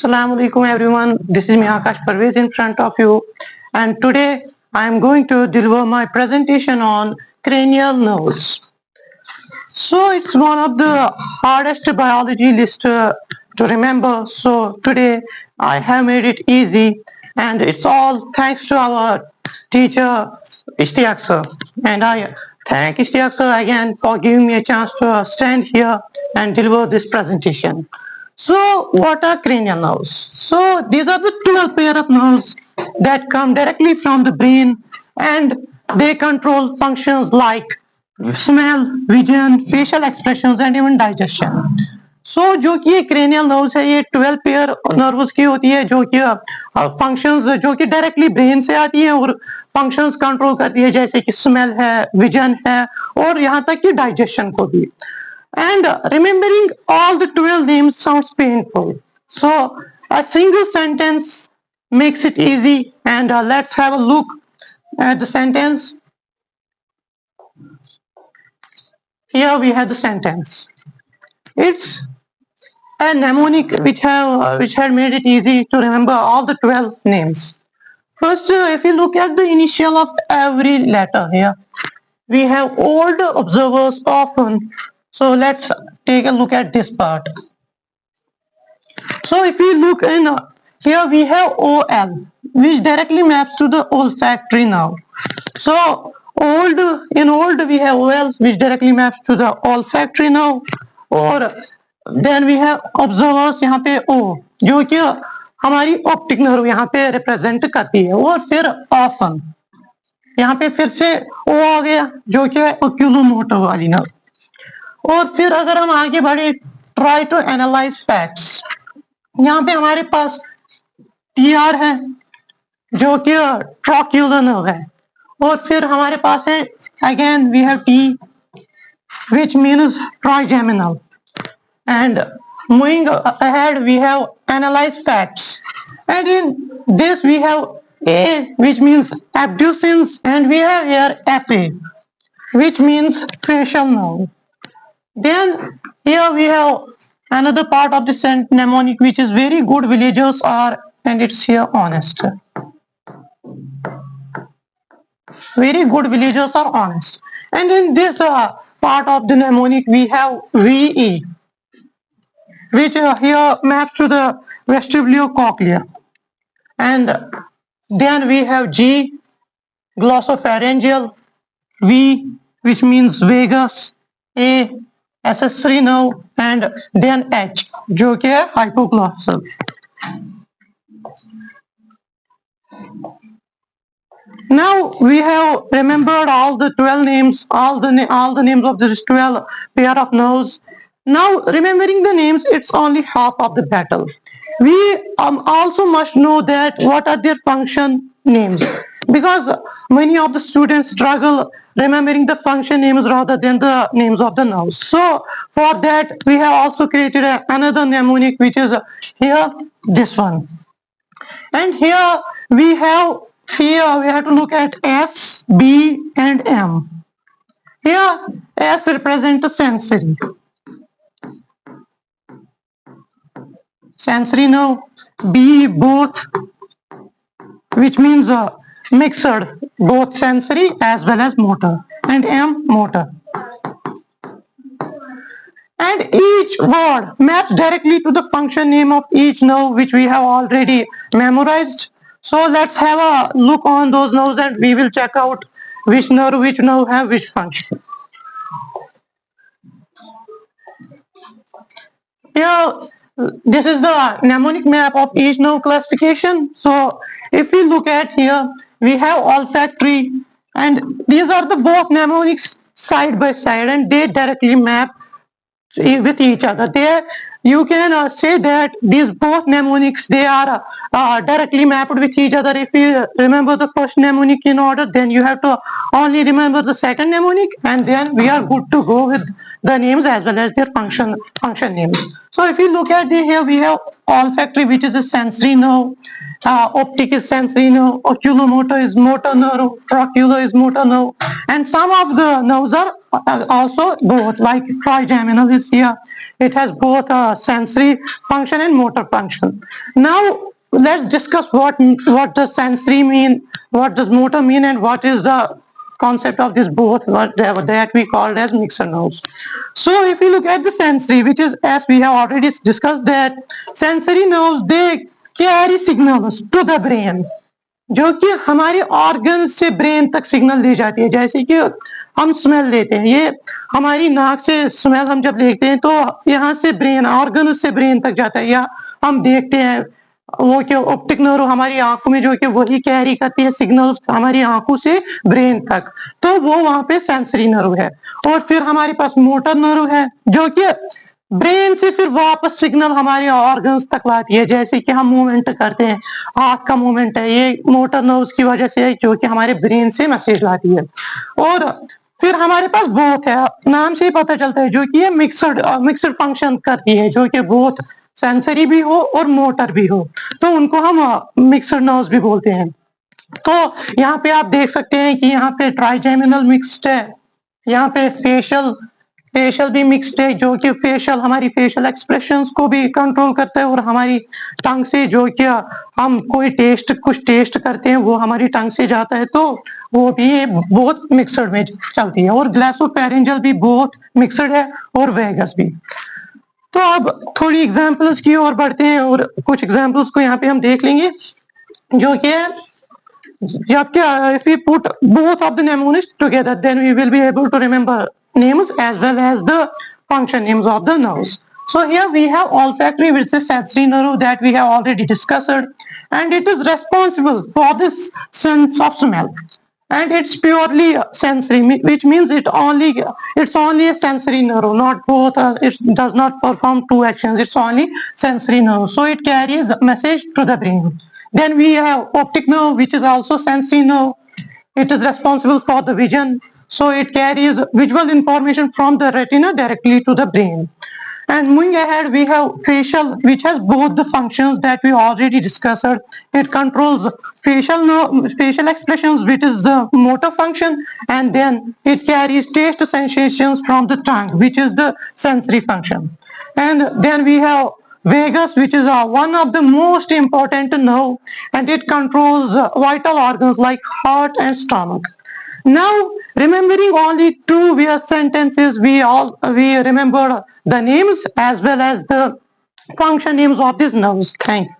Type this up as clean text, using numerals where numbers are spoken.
Assalamu alaikum everyone. This is me Akash Parvez in front of you, and today I am going to deliver my presentation on cranial nerves. So it's one of the hardest biology list to remember. So today I have made it easy, and it's all thanks to our teacher Ishtiaq sir. And I thank Ishtiaq sir again for giving me a chance to stand here and deliver this presentation. So what are cranial nerves? So these are the 12 pair of nerves that come directly from the brain, and they control functions like smell vision facial expression and even digestion so जो कि ये cranial nerves है ये 12 pair nerves की होती है जो कि फंक्शंस जो कि डायरेक्टली ब्रेन से आती है और फंक्शंस कंट्रोल करती है जैसे कि स्मेल है विजन है और यहाँ तक कि डाइजेशन को भी and remembering all the 12 names sounds painful so a single sentence makes it easy and let's have a look at the sentence. Here we have the sentence. It's a mnemonic which had made it easy to remember all the 12 names. First, if you look at the initial of every letter here, we have old observers often. So let's take a look at this part. So if we look in here, we have OL, which directly maps to the olfactory nerve. So in old we have OL which directly maps to the olfactory nerve और then we have observers यहाँ पे O जो कि हमारी optic nerve यहाँ पे represent करती है और फिर ऑफन यहाँ पे फिर से O आ गया जो कि ओक्यूलोमोटर वाली नर्व और फिर अगर हम आगे बढ़े ट्राई टू एनालाइज फैक्ट्स यहाँ पे हमारे पास TR है जो कि ट्रॉक्यूलर नर्व है और फिर हमारे पास है again we have T which means trigeminal and moving ahead we have analyzed facts and in this we have A which means abducens and we have here FA which means facial nerve. Then here we have another part of the mnemonic which is very good villagers are and it's here honest. Very good villagers are honest. And in this part of the mnemonic, we have VE, which here maps to the vestibulocochlear. And then we have G, glossopharyngeal, V, which means vagus, A, accessory nerve, and then H, जो कि है hypoglossal. Now we have remembered all the 12 names, all the names of this 12 pair of nerves. Now remembering the names, it's only half of the battle. We also must know that what are their function names because many of the students struggle remembering the function names rather than the names of the nerves. So for that we have also created another mnemonic which is here this one. And here we have to look at S, B, and M. Here, S represents sensory. Sensory nerve. B, both, which means mixed, both sensory as well as motor. And M, motor. And each word maps directly to the function name of each nerve which we have already memorized. So let's have a look on those nerves and we will check out which nerve have which function. Here, this is the mnemonic map of each nerve classification. So if we look at here, we have olfactory and these are the both mnemonics side by side and they directly map with each other. There you can say that these both mnemonics they are directly mapped with each other. If you remember the first mnemonic in order, then you have to only remember the second mnemonic and then we are good to go with the names as well as their function names. So if you look at here we have olfactory, which is a sensory nerve, optic is sensory nerve, oculomotor is motor nerve, trochlear is motor nerve, and some of the nerves are also both, like trigeminal is here. It has both sensory function and motor function. Now let's discuss what does sensory mean, what does motor mean, and what is the concept of this both, what that we called as mixed nerves. So if you look at the sensory, which is, as we have already discussed, that sensory nerves, they carry signals to the brain, जो कि हमारे organ से brain तक signal ले जाती है. जैसे कि हम स्मेल लेते हैं, ये हमारी नाक से स्मेल हम जब लेते हैं तो यहाँ से ब्रेन, ऑर्गन से ब्रेन तक जाता है. या हम देखते हैं वो क्या ऑप्टिक नर्व हमारी आंखों में जो कि वही कैरी करती है सिग्नल्स हमारी आंखों से ब्रेन तक, तो वो वहां पे सेंसरी नर्व है. और फिर हमारे पास मोटर नर्व है जो कि ब्रेन से फिर वापस सिग्नल हमारे ऑर्गन्स तक लाती है. जैसे कि हम मूवमेंट करते हैं, हाथ का मूवमेंट है, ये मोटर नर्व्स की वजह से है जो कि हमारे ब्रेन से मैसेज लाती है. और फिर हमारे पास बोथ है, नाम से ही पता चलता है, जो कि ये मिक्सड फंक्शन करती है, जो कि बोथ सेंसरी भी हो और मोटर भी हो, तो उनको हम मिक्सड नर्व्स भी बोलते हैं. तो यहाँ पे आप देख सकते हैं कि यहाँ पे ट्राइजेमिनल मिक्स्ड है, यहाँ पे फेशियल भी मिक्स्ड है, जो कि फेशियल हमारी फेशियल एक्सप्रेशंस को भी कंट्रोल करता है. और हमारी टंग से जो कि हम कुछ टेस्ट करते हैं वो हमारी टंग से जाता है, तो वो भी बहुत मिक्सड में चलती है. और ग्लैसोफेरेंजियल भी बहुत मिक्सड है, और वेगस भी. तो अब थोड़ी एग्जांपल्स की ओर बढ़ते हैं, और कुछ एग्जांपल्स को यहाँ पे हम देख लेंगे, जो कि if we put both of the mnemonics together, then we will be able to remember names as well as the function names of the nerves. So here we have olfactory, which is sensory nerve that we have already discussed, and it is responsible for this sense of smell. And it's purely sensory, which means it's only a sensory nerve, not both. It does not perform two actions. It's only sensory nerve, so it carries a message to the brain. Then we have optic nerve, which is also sensory nerve. It is responsible for the vision, so it carries visual information from the retina directly to the brain. And moving ahead, we have facial, which has both the functions that we already discussed. It controls facial expressions, which is the motor function, and then it carries taste sensations from the tongue, which is the sensory function. And then we have vagus, which is one of the most important nerve, and it controls vital organs like heart and stomach. Now, remembering only two sentences, we remember the names as well as the function names of these nerves. Thank you.